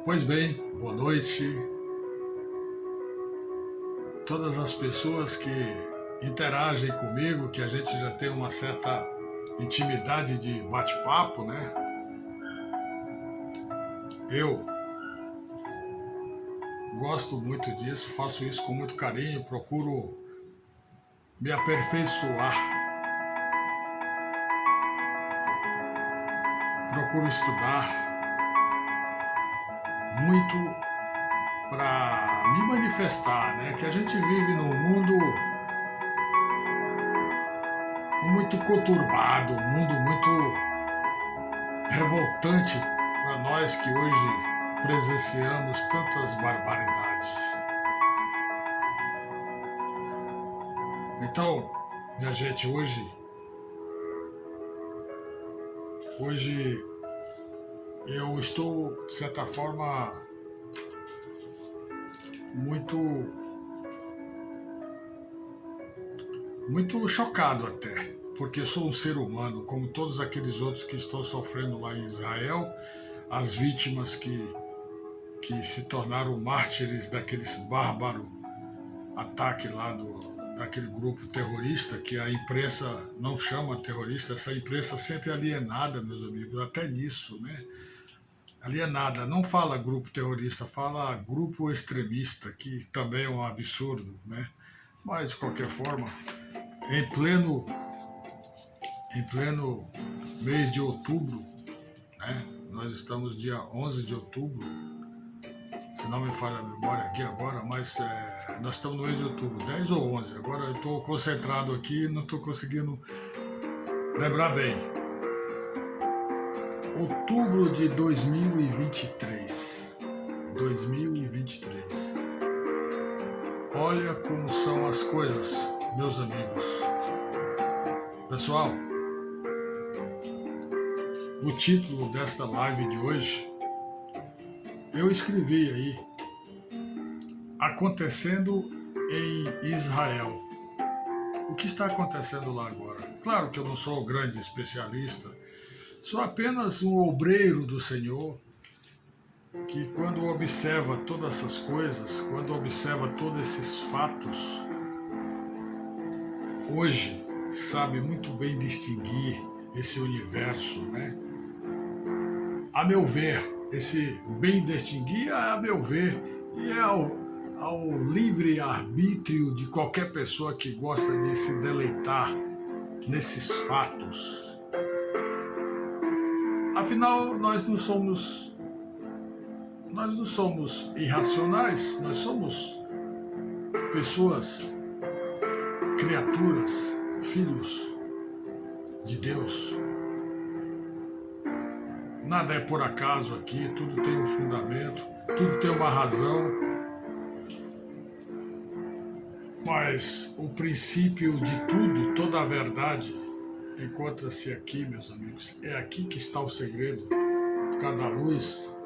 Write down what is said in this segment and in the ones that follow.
Pois bem, boa noite. Todas as pessoas que interagem comigo, que a gente já tem uma certa intimidade de bate-papo, né? Eu gosto muito disso, faço isso com muito carinho, procuro me aperfeiçoar, procuro estudar muito para me manifestar, né? Que a gente vive num mundo muito conturbado, um mundo muito revoltante para nós que hoje presenciamos tantas barbaridades. Então, minha gente, hoje eu estou, de certa forma, muito chocado até, porque eu sou um ser humano, como todos aqueles outros que estão sofrendo lá em Israel, as vítimas que se tornaram mártires daqueles bárbaros ataque lá daquele grupo terrorista, que a imprensa não chama terrorista, essa imprensa sempre alienada, meus amigos, até nisso, né? Alienada, não fala grupo terrorista, fala grupo extremista, que também é um absurdo, né? Mas, de qualquer forma, em pleno, em pleno mês de outubro, né? Nós estamos dia 11 de outubro, se não me falha a memória aqui agora, mas nós estamos no mês de outubro, 10 ou 11. Agora eu estou concentrado aqui e não estou conseguindo lembrar bem. Outubro de 2023. 2023. Olha como são as coisas, meus amigos. Pessoal, o título desta live de hoje, eu escrevi aí, acontecendo em Israel. O que está acontecendo lá agora? Claro que eu não sou grande especialista, sou apenas um obreiro do Senhor, que quando observa todas essas coisas, quando observa todos esses fatos, hoje sabe muito bem distinguir esse universo, né? A meu ver, esse bem distinguir, a meu ver, e é ao livre arbítrio de qualquer pessoa que gosta de se deleitar nesses fatos. Afinal, nós não somos irracionais, nós somos pessoas, criaturas, filhos de Deus. Nada é por acaso aqui, tudo tem um fundamento, tudo tem uma razão. Mas o princípio de tudo, toda a verdade, encontra-se aqui, meus amigos. É aqui que está o segredo. Por causa da luz,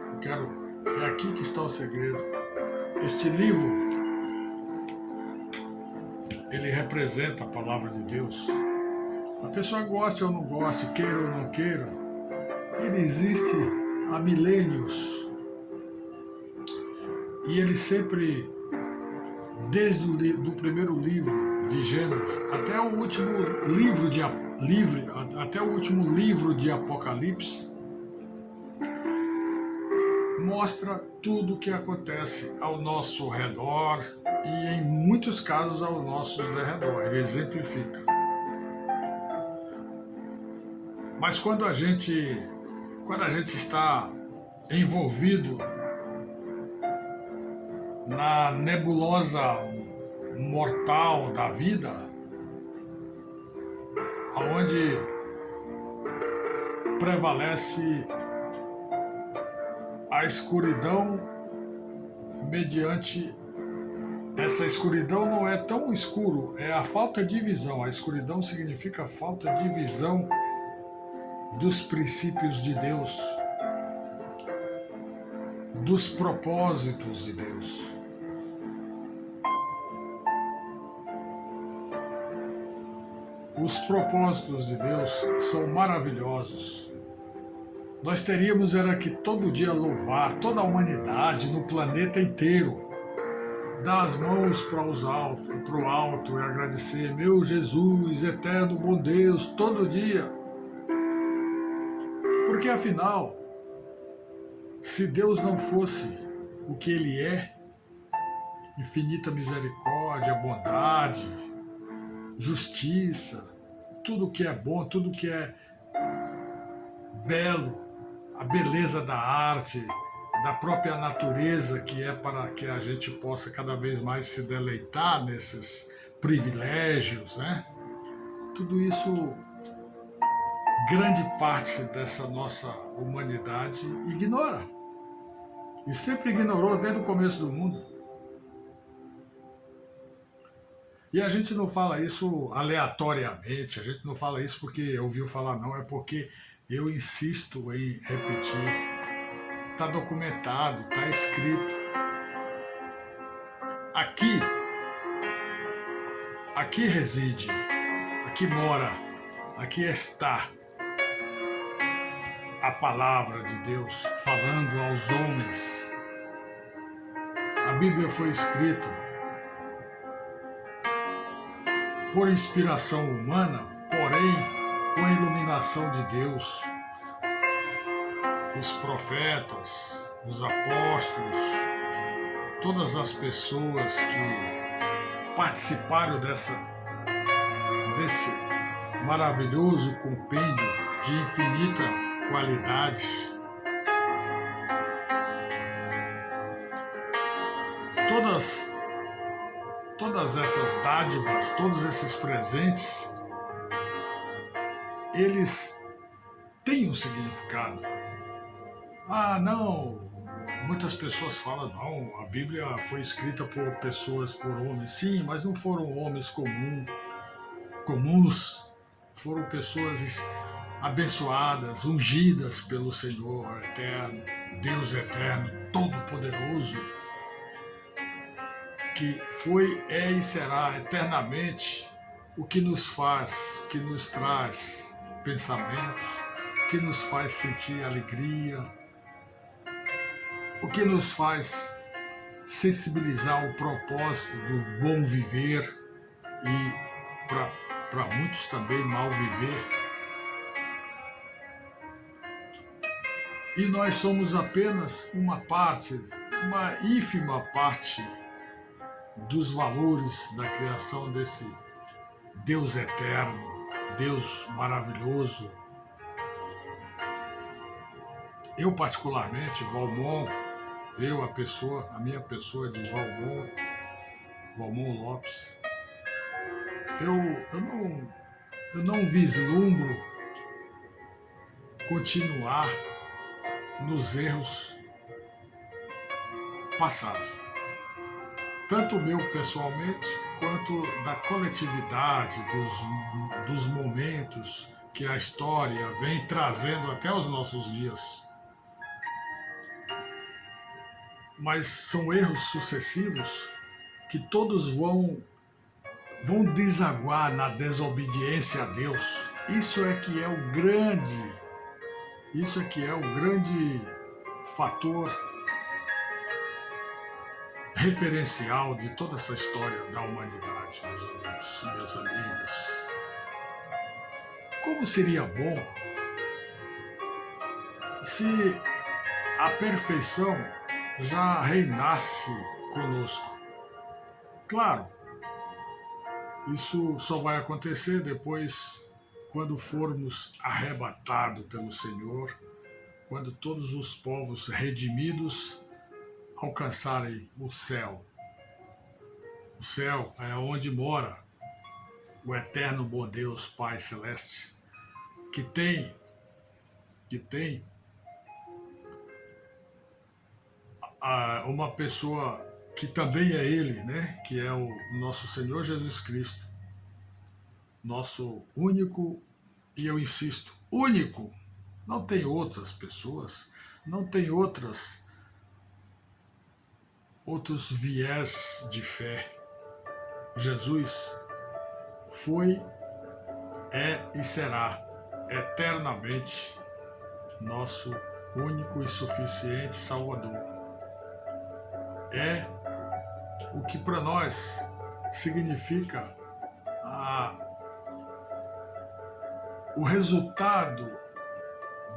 é aqui que está o segredo. Este livro, ele representa a palavra de Deus. A pessoa goste ou não goste, queira ou não queira, ele existe há milênios. E ele sempre, desde o primeiro livro de Gênesis até o último livro de Apocalipse, mostra tudo o que acontece ao nosso redor e, em muitos casos, ao nosso derredor. Ele exemplifica. Mas quando a gente está envolvido na nebulosa mortal da vida, onde prevalece a escuridão, mediante essa escuridão não é tão escuro, é a falta de visão. A escuridão significa a falta de visão dos princípios de Deus, dos propósitos de Deus. Os propósitos de Deus são maravilhosos. Nós teríamos era que todo dia louvar toda a humanidade no planeta inteiro, dar as mãos para o alto e agradecer, meu Jesus, eterno bom Deus, todo dia. Porque afinal, se Deus não fosse o que Ele é, infinita misericórdia, bondade, justiça, tudo que é bom, tudo que é belo, a beleza da arte, da própria natureza, que é para que a gente possa cada vez mais se deleitar nesses privilégios, né? Tudo isso, grande parte dessa nossa humanidade ignora. E sempre ignorou desde o começo do mundo. E a gente não fala isso aleatoriamente, a gente não fala isso porque ouviu falar, não, é porque eu insisto em repetir. Está documentado, está escrito. Aqui reside, aqui mora, aqui está a palavra de Deus falando aos homens. A Bíblia foi escrita por inspiração humana, porém com a iluminação de Deus. Os profetas, os apóstolos, todas as pessoas que participaram desse maravilhoso compêndio de infinita qualidade. Todas essas dádivas, todos esses presentes, eles têm um significado. Ah, não, muitas pessoas falam, não, a Bíblia foi escrita por pessoas, por homens. Sim, mas não foram homens comuns, foram pessoas abençoadas, ungidas pelo Senhor eterno, Deus eterno, todo-poderoso, que foi, é e será eternamente o que nos faz, o que nos traz pensamentos, o que nos faz sentir alegria, o que nos faz sensibilizar o propósito do bom viver e para muitos também mal viver. E nós somos apenas uma parte, uma ínfima parte dos valores da criação desse Deus eterno, Deus maravilhoso. Eu particularmente, Valmon, a minha pessoa de Valmon Lopes, eu não vislumbro continuar nos erros passados. Tanto meu pessoalmente, quanto da coletividade, dos momentos que a história vem trazendo até os nossos dias. Mas são erros sucessivos que todos vão desaguar na desobediência a Deus. Isso é que é o grande fator referencial de toda essa história da humanidade, meus amigos, minhas amigas. Como seria bom se a perfeição já reinasse conosco? Claro, isso só vai acontecer depois, quando formos arrebatados pelo Senhor, quando todos os povos redimidos alcançarem o céu. O céu é onde mora o eterno bom Deus Pai Celeste, que tem uma pessoa que também é Ele, né? Que é o nosso Senhor Jesus Cristo, nosso único, e eu insisto, único. Não tem outras pessoas, não tem outros viés de fé. Jesus foi, é e será eternamente nosso único e suficiente Salvador. É o que para nós significa o resultado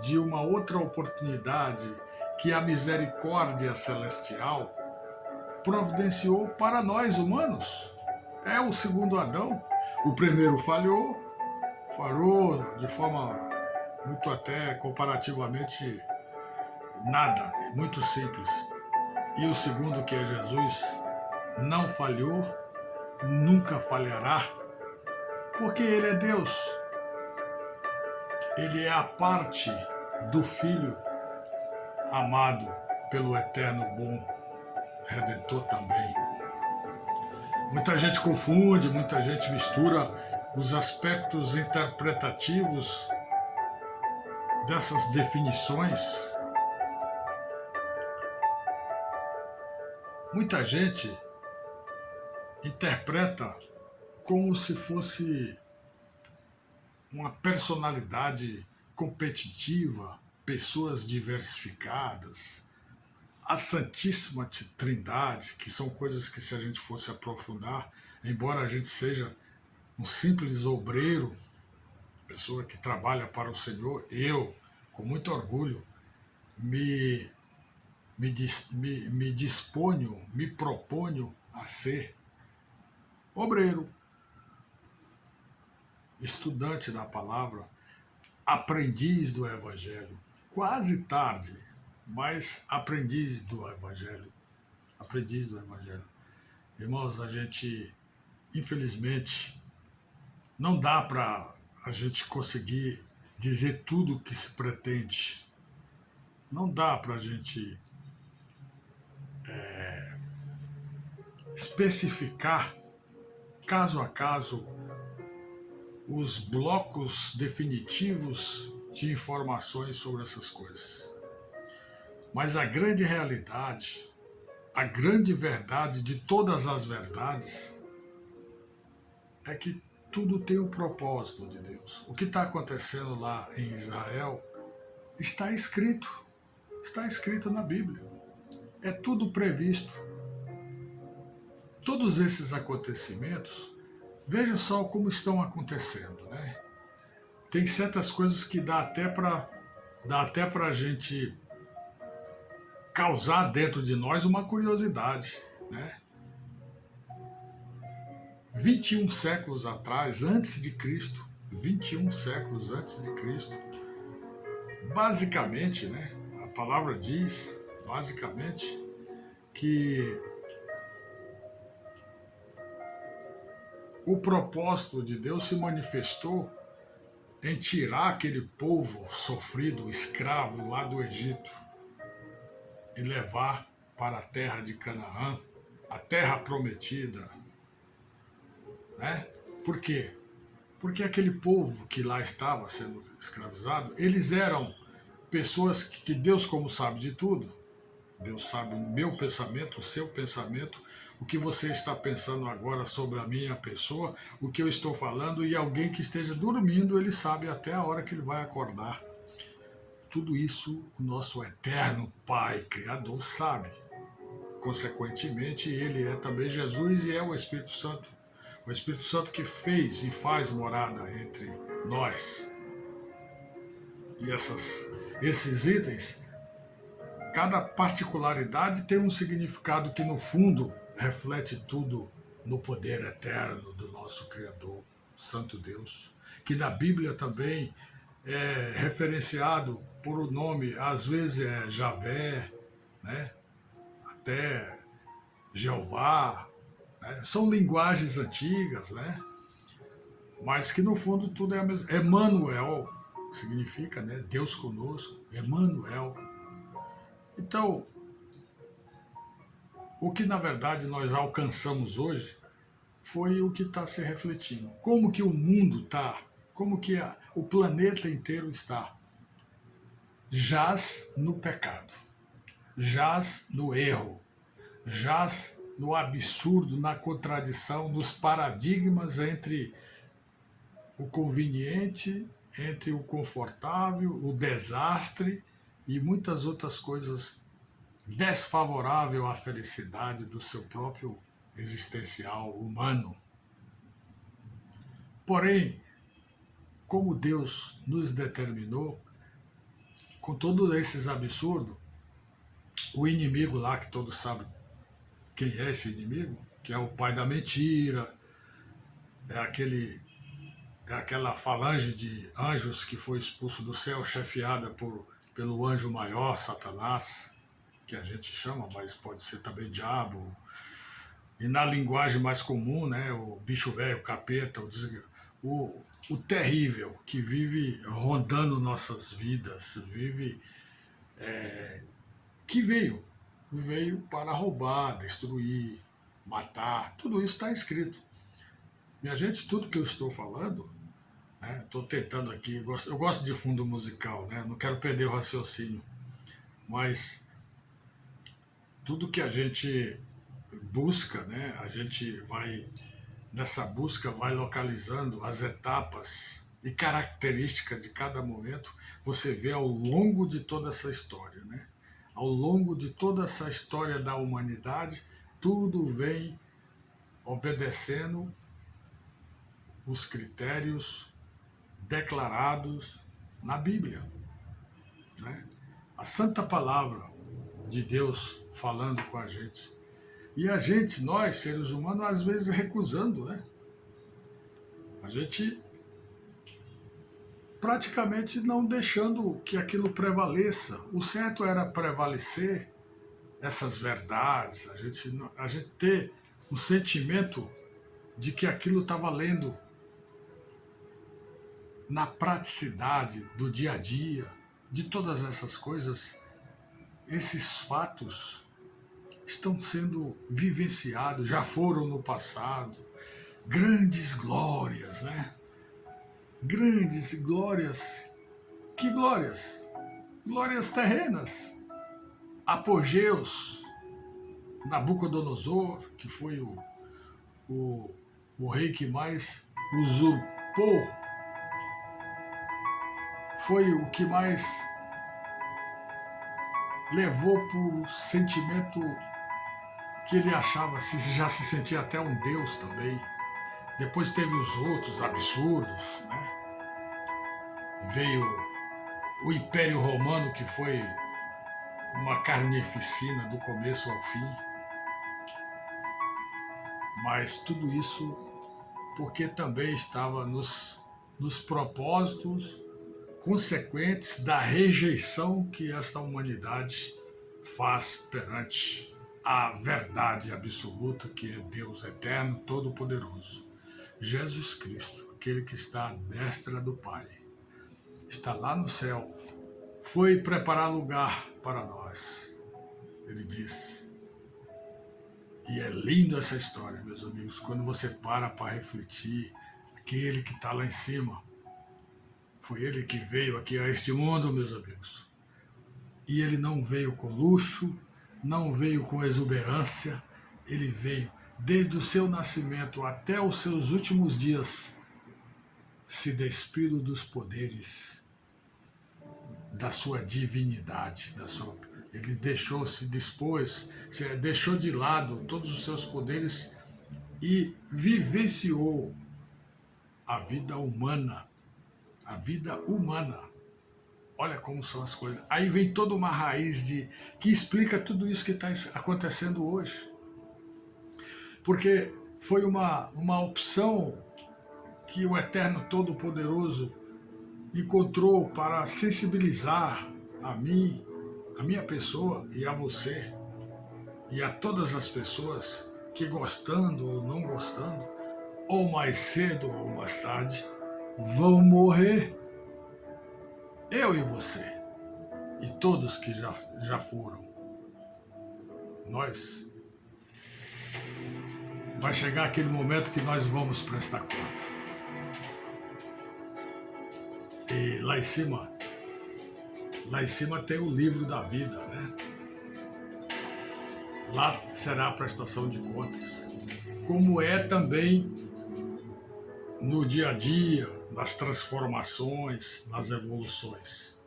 de uma outra oportunidade que a misericórdia celestial providenciou para nós humanos. É o segundo Adão. O primeiro falhou de forma muito até comparativamente nada, muito simples. E o segundo, que é Jesus, não falhou, nunca falhará, porque Ele é Deus. Ele é a parte do Filho amado pelo eterno bom Redentor também. Muita gente confunde, muita gente mistura os aspectos interpretativos dessas definições. Muita gente interpreta como se fosse uma personalidade competitiva, pessoas diversificadas, a Santíssima Trindade, que são coisas que, se a gente fosse aprofundar, embora a gente seja um simples obreiro, pessoa que trabalha para o Senhor, eu, com muito orgulho, me disponho, me proponho a ser obreiro, estudante da palavra, aprendiz do Evangelho. Quase tarde, mas aprendiz do Evangelho. Aprendiz do Evangelho. Irmãos, a gente, infelizmente, não dá para a gente conseguir dizer tudo o que se pretende. Não dá para a gente especificar, caso a caso, os blocos definitivos de informações sobre essas coisas. Mas a grande realidade, a grande verdade de todas as verdades, é que tudo tem o propósito de Deus. O que está acontecendo lá em Israel está escrito na Bíblia. É tudo previsto. Todos esses acontecimentos, vejam só como estão acontecendo, né? Tem certas coisas que dá até para a gente causar dentro de nós uma curiosidade, né? 21 séculos atrás, antes de Cristo, 21 séculos antes de Cristo, basicamente, né? A palavra diz, basicamente, que o propósito de Deus se manifestou em tirar aquele povo sofrido, escravo lá do Egito, e levar para a terra de Canaã, a terra prometida. Né? Por quê? Porque aquele povo que lá estava sendo escravizado, eles eram pessoas que Deus, como sabe de tudo, Deus sabe o meu pensamento, o seu pensamento, o que você está pensando agora sobre a minha pessoa, o que eu estou falando, e alguém que esteja dormindo, ele sabe até a hora que ele vai acordar. Tudo isso o nosso eterno Pai, Criador, sabe. Consequentemente, Ele é também Jesus e é o Espírito Santo. O Espírito Santo que fez e faz morada entre nós. E esses itens, cada particularidade tem um significado que, no fundo, reflete tudo no poder eterno do nosso Criador, Santo Deus, que na Bíblia também é referenciado por o nome, às vezes é Javé, né? Até Jeová, né? São linguagens antigas, né? Mas que no fundo tudo é a mesma. Emanuel significa, né? Deus conosco, Emanuel. Então, o que na verdade nós alcançamos hoje foi o que está se refletindo. Como que o mundo está, como que o planeta inteiro está. Jaz no pecado, jaz no erro, jaz no absurdo, na contradição, nos paradigmas entre o conveniente, entre o confortável, o desastre e muitas outras coisas desfavoráveis à felicidade do seu próprio existencial humano. Porém, como Deus nos determinou, com todos esses absurdos, o inimigo lá, que todos sabem quem é esse inimigo, que é o pai da mentira, é aquela falange de anjos que foi expulso do céu, chefiada pelo anjo maior, Satanás, que a gente chama, mas pode ser também diabo, e na linguagem mais comum, né, o bicho velho, o capeta, o terrível, que vive rondando nossas vidas, que veio para roubar, destruir, matar, tudo isso está escrito. Minha gente, tudo que eu estou falando, né, estou tentando aqui, eu gosto de fundo musical, né, não quero perder o raciocínio, mas tudo que a gente busca, né, a gente vai, nessa busca, vai localizando as etapas e características de cada momento, você vê ao longo de toda essa história, né? Ao longo de toda essa história da humanidade, tudo vem obedecendo os critérios declarados na Bíblia, né? A santa palavra de Deus falando com a gente. E a gente, nós, seres humanos, às vezes recusando, né? A gente praticamente não deixando que aquilo prevaleça. O certo era prevalecer essas verdades, a gente ter o sentimento de que aquilo está valendo na praticidade do dia a dia, de todas essas coisas. Esses fatos estão sendo vivenciados, já foram no passado. Grandes glórias, né? Grandes glórias. Que glórias? Glórias terrenas. Apogeus. Nabucodonosor, que foi o rei que mais usurpou, foi o que mais levou por sentimento que ele achava, já se sentia até um deus também. Depois teve os outros absurdos, né? Veio o Império Romano, que foi uma carnificina do começo ao fim. Mas tudo isso porque também estava nos propósitos consequentes da rejeição que esta humanidade faz perante a verdade absoluta, que é Deus eterno, todo-poderoso. Jesus Cristo, aquele que está à destra do Pai, está lá no céu, foi preparar lugar para nós. Ele disse. E é lindo essa história, meus amigos, quando você para refletir, aquele que está lá em cima, foi ele que veio aqui a este mundo, meus amigos. E ele não veio com luxo, não veio com exuberância, ele veio desde o seu nascimento até os seus últimos dias, se despido dos poderes, da sua divindade, ele se dispôs, deixou de lado todos os seus poderes e vivenciou a vida humana. A vida humana. Olha como são as coisas. Aí vem toda uma raiz que explica tudo isso que está acontecendo hoje. Porque foi uma opção que o Eterno Todo-Poderoso encontrou para sensibilizar a mim, a minha pessoa e a você, e a todas as pessoas que, gostando ou não gostando, ou mais cedo ou mais tarde, vão morrer. Eu e você, e todos que já foram. Nós. Vai chegar aquele momento que nós vamos prestar conta. E lá em cima tem o livro da vida, né? Lá será a prestação de contas. Como é também no dia a dia, nas transformações, nas evoluções.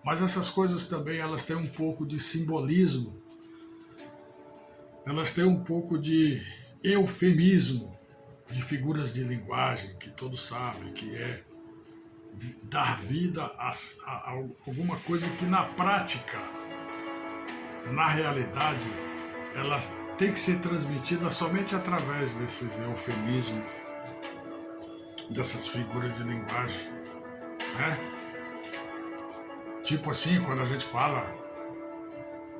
Mas essas coisas também elas têm um pouco de simbolismo, elas têm um pouco de eufemismo, de figuras de linguagem que todos sabem que é dar vida a alguma coisa que na prática, na realidade, ela tem que ser transmitida somente através desses eufemismos, dessas figuras de linguagem, né? Tipo assim, quando a gente fala,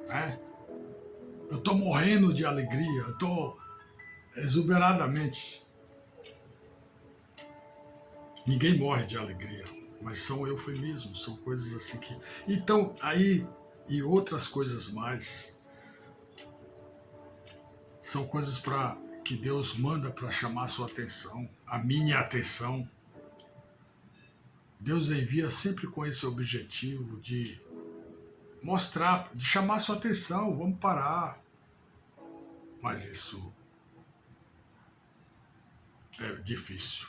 né? Eu tô morrendo de alegria, eu tô exuberadamente. Ninguém morre de alegria, mas são eufemismos, são coisas assim que... Então, aí, e outras coisas mais, são coisas que Deus manda para chamar a sua atenção, a minha atenção. Deus envia sempre com esse objetivo de mostrar, de chamar a sua atenção, vamos parar. Mas isso é difícil.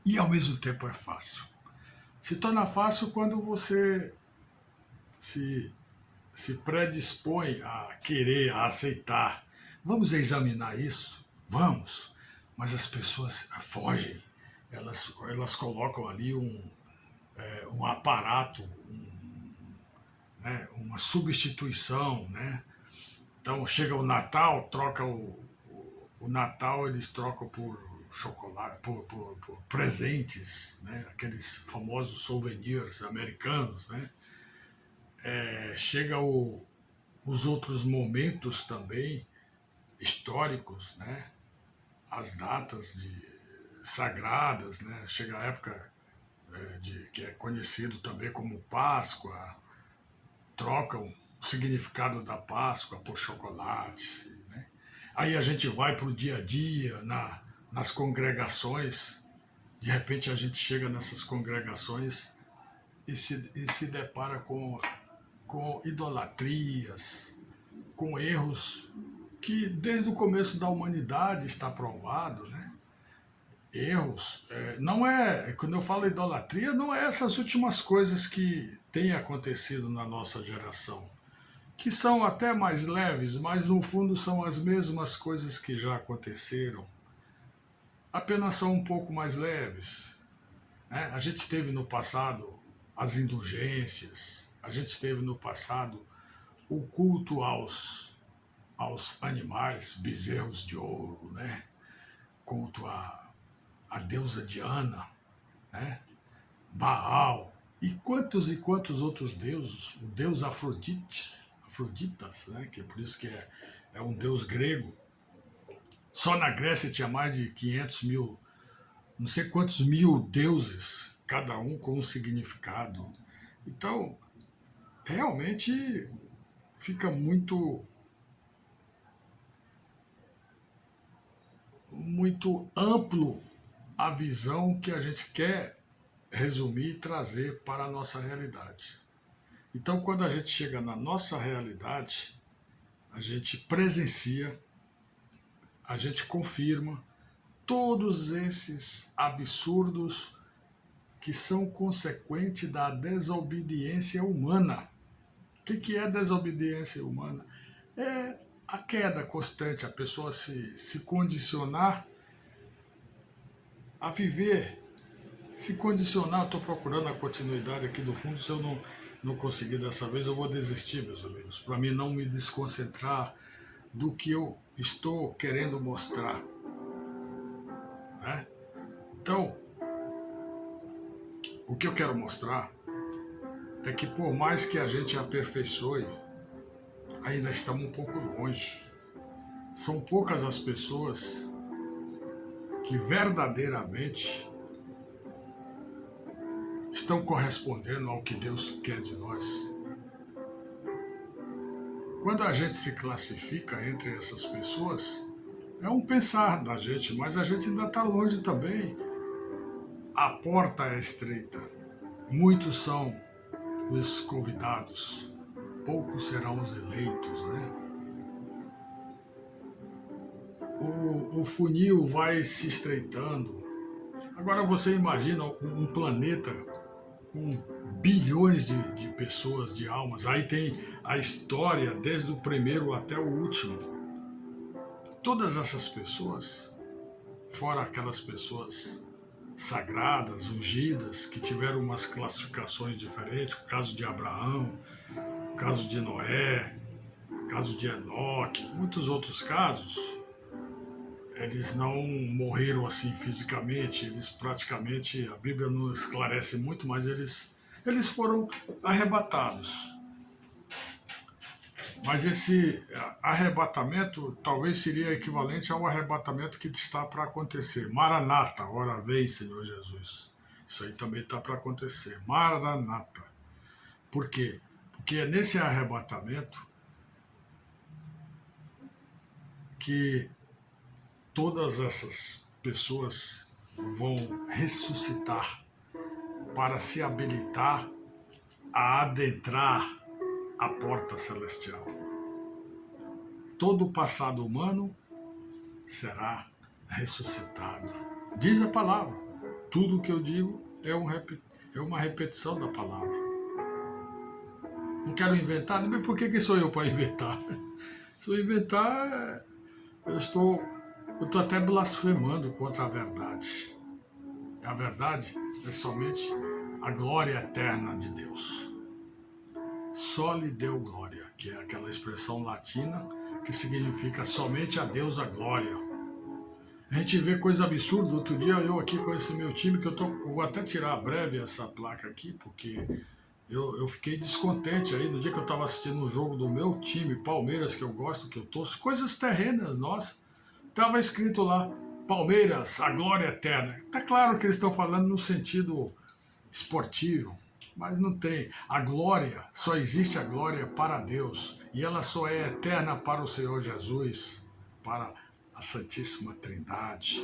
E ao mesmo tempo é fácil. Se torna fácil quando você se predispõe a querer, a aceitar. Vamos examinar isso? Vamos. Mas as pessoas fogem. Elas colocam ali um aparato, né, uma substituição, né? Então chega o Natal, troca o Natal, eles trocam por chocolate, por presentes, né? Aqueles famosos souvenirs americanos, né? Chega os outros momentos também históricos, né? As datas sagradas, né? Chega a época que é conhecido também como Páscoa, trocam o significado da Páscoa por chocolates, né? Aí a gente vai para o dia a dia, nas congregações, de repente a gente chega nessas congregações e se depara com idolatrias, com erros que desde o começo da humanidade está provado, né? Erros, não é, quando eu falo idolatria, não é essas últimas coisas que têm acontecido na nossa geração, que são até mais leves, mas no fundo são as mesmas coisas que já aconteceram, apenas são um pouco mais leves, né? A gente teve no passado as indulgências, a gente teve no passado o culto aos animais, bezerros de ouro, né? Culto a deusa Diana, né? Baal, e quantos outros deuses, o deus Afroditas, né? Que é por isso que é um deus grego. Só na Grécia tinha mais de 500 mil, não sei quantos mil deuses, cada um com um significado. Então, realmente fica muito amplo a visão que a gente quer resumir e trazer para a nossa realidade. Então, quando a gente chega na nossa realidade, a gente presencia, a gente confirma todos esses absurdos que são consequentes da desobediência humana. O que é desobediência humana? É a queda constante, a pessoa se condicionar a viver, se condicionar. Estou procurando a continuidade aqui do fundo, se eu não conseguir dessa vez, eu vou desistir, meus amigos, para mim não me desconcentrar do que eu estou querendo mostrar, né? Então, o que eu quero mostrar é que por mais que a gente aperfeiçoe, ainda estamos um pouco longe. São poucas as pessoas que verdadeiramente estão correspondendo ao que Deus quer de nós. Quando a gente se classifica entre essas pessoas, é um pensar da gente, mas a gente ainda está longe também. A porta é estreita. Muitos são os convidados, poucos serão os eleitos, né? O funil vai se estreitando, Agora você imagina um planeta com bilhões de pessoas, de almas. Aí tem a história desde o primeiro até o último. Todas essas pessoas, fora aquelas pessoas sagradas, ungidas, que tiveram umas classificações diferentes, o caso de Abraão, o caso de Noé, o caso de Enoque, muitos outros casos, eles não morreram assim fisicamente, eles praticamente, a Bíblia não esclarece muito, mas eles foram arrebatados. Mas esse arrebatamento talvez seria equivalente ao arrebatamento que está para acontecer. Maranata, ora vem, Senhor Jesus. Isso aí também está para acontecer. Maranata. Por quê? Porque é nesse arrebatamento que todas essas pessoas vão ressuscitar para se habilitar a adentrar a porta celestial. Todo o passado humano será ressuscitado. Diz a palavra. Tudo o que eu digo é uma repetição da palavra. Não quero inventar, mas por que sou eu para inventar? Se eu inventar, eu estou até blasfemando contra a verdade. A verdade é somente a glória eterna de Deus. Só lhe deu glória, que é aquela expressão latina que significa somente a Deus a glória. A gente vê coisa absurda. Outro dia eu aqui com esse meu time, que eu vou até tirar breve essa placa aqui, porque eu fiquei descontente aí no dia que eu estava assistindo o jogo do meu time, Palmeiras, que eu gosto, que eu torço, coisas terrenas, nossa. Estava escrito lá, Palmeiras, a glória eterna. Tá claro que eles estão falando no sentido esportivo, mas não tem. A glória, só existe a glória para Deus, e ela só é eterna para o Senhor Jesus, para a Santíssima Trindade,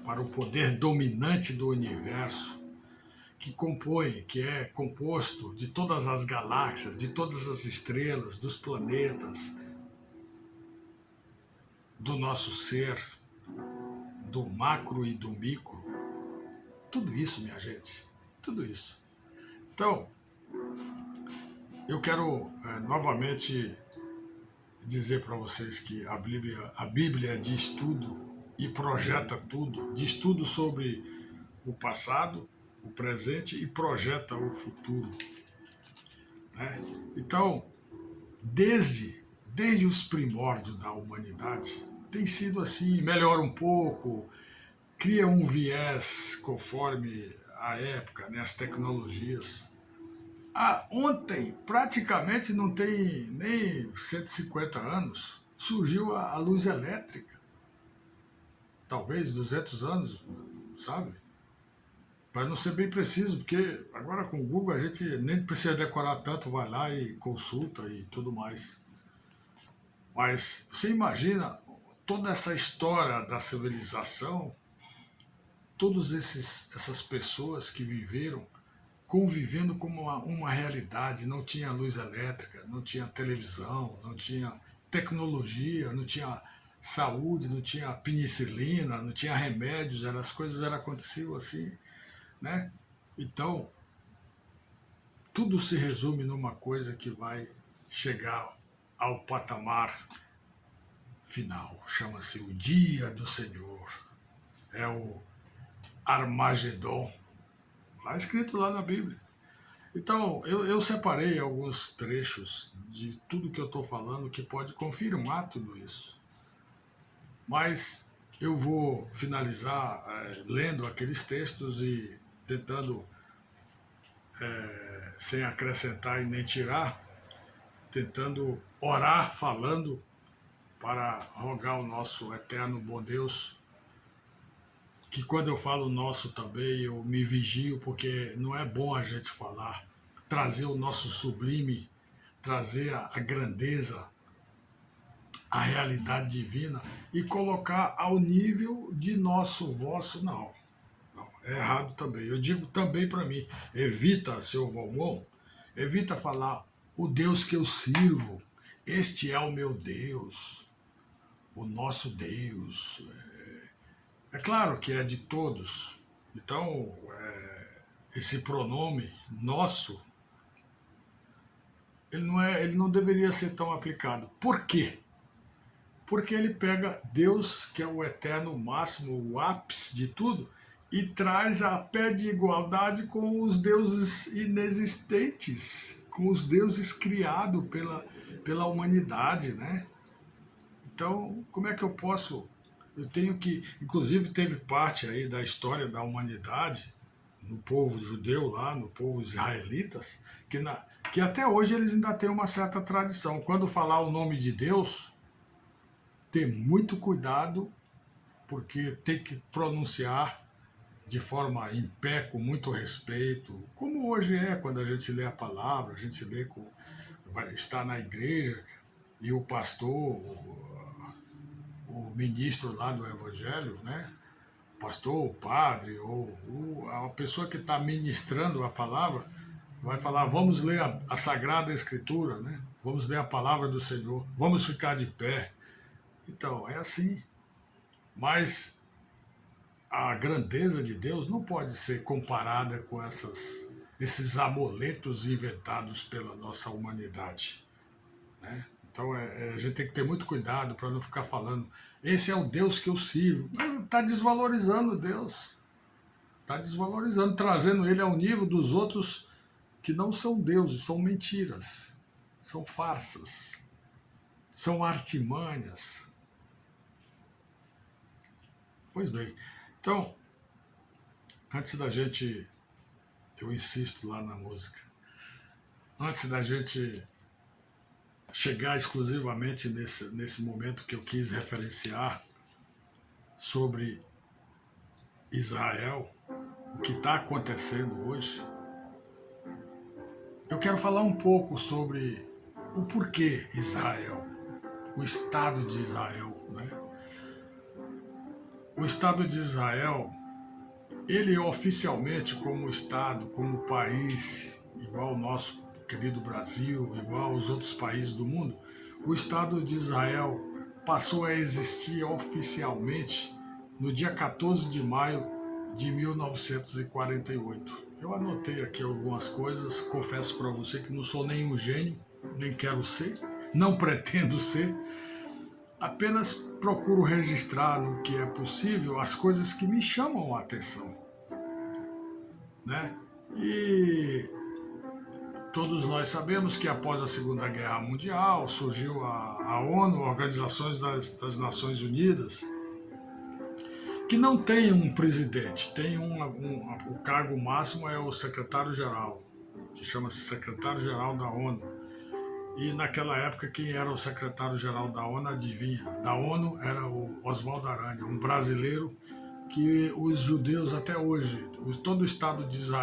para o poder dominante do universo, que é composto de todas as galáxias, de todas as estrelas, dos planetas, do nosso ser, do macro e do micro. Tudo isso, minha gente, tudo isso. Então, eu quero novamente dizer para vocês que a Bíblia diz tudo e projeta tudo, diz tudo sobre o passado, o presente e projeta o futuro. Né? Então, desde os primórdios da humanidade, tem sido assim, melhora um pouco, cria um viés conforme a época, né, as tecnologias. Ontem, praticamente não tem nem 150 anos, surgiu a luz elétrica. Talvez 200 anos, sabe? Para não ser bem preciso, porque agora com o Google a gente nem precisa decorar tanto, vai lá e consulta e tudo mais. Mas você imagina toda essa história da civilização, todas essas pessoas que viveram convivendo como uma realidade, não tinha luz elétrica, não tinha televisão, não tinha tecnologia, não tinha saúde, não tinha penicilina, não tinha remédios, as coisas aconteciam assim, né? Então, tudo se resume numa coisa que vai chegar ao patamar final. Chama-se o Dia do Senhor. É o Armagedon. Está escrito lá na Bíblia. Então, eu separei alguns trechos de tudo que eu estou falando que pode confirmar tudo isso. Mas eu vou finalizar lendo aqueles textos e tentando, sem acrescentar e nem tirar, tentando orar, falando para rogar ao nosso eterno bom Deus, que quando eu falo nosso também eu me vigio, porque não é bom a gente falar, trazer o nosso sublime, trazer a grandeza, a realidade divina e colocar ao nível de nosso, vosso, não. Não, é errado também. Eu digo também para mim, evita, seu Valmon, evita falar o Deus que eu sirvo, este é o meu Deus, o nosso Deus. É claro que é de todos, Então, esse pronome nosso, ele não deveria ser tão aplicado. Por quê? Porque ele pega Deus, que é o eterno máximo, o ápice de tudo, e traz a pé de igualdade com os deuses inexistentes, com os deuses criados pela humanidade, né? Então, como é que eu posso? Eu tenho que, inclusive teve parte aí da história da humanidade, no povo judeu lá, no povo israelitas, que até hoje eles ainda têm uma certa tradição. Quando falar o nome de Deus, ter muito cuidado, porque tem que pronunciar de forma em pé, com muito respeito, como hoje é quando a gente lê a palavra, a gente lê está na igreja e o pastor, o ministro lá do evangelho, né? O pastor, o padre, ou a pessoa que está ministrando a palavra, vai falar, vamos ler a Sagrada Escritura, né? Vamos ler a palavra do Senhor, vamos ficar de pé. Então, é assim. Mas a grandeza de Deus não pode ser comparada com esses amuletos inventados pela nossa humanidade, né? Então a gente tem que ter muito cuidado para não ficar falando, esse é o Deus que eu sirvo. Está desvalorizando Deus, está desvalorizando, trazendo ele ao nível dos outros que não são deuses, são mentiras, são farsas, são artimanhas. Pois bem, então, antes da gente, eu insisto lá na música, antes da gente chegar exclusivamente nesse momento que eu quis referenciar sobre Israel, o que está acontecendo hoje, eu quero falar um pouco sobre o porquê Israel, o Estado de Israel, né? O Estado de Israel, ele oficialmente como Estado, como país, igual o nosso querido Brasil, igual aos outros países do mundo, o Estado de Israel passou a existir oficialmente no dia 14 de maio de 1948. Eu anotei aqui algumas coisas, confesso para você que não sou nenhum gênio, nem quero ser, não pretendo ser, apenas procuro registrar no que é possível as coisas que me chamam a atenção, né? E todos nós sabemos que após a Segunda Guerra Mundial surgiu a ONU, Organizações das Nações Unidas, que não tem um presidente, tem o cargo máximo é o secretário-geral, que chama-se secretário-geral da ONU. E naquela época quem era o secretário-geral da ONU, adivinha? Da ONU era o Oswaldo Aranha, um brasileiro que os judeus até hoje, todo o Estado de Israel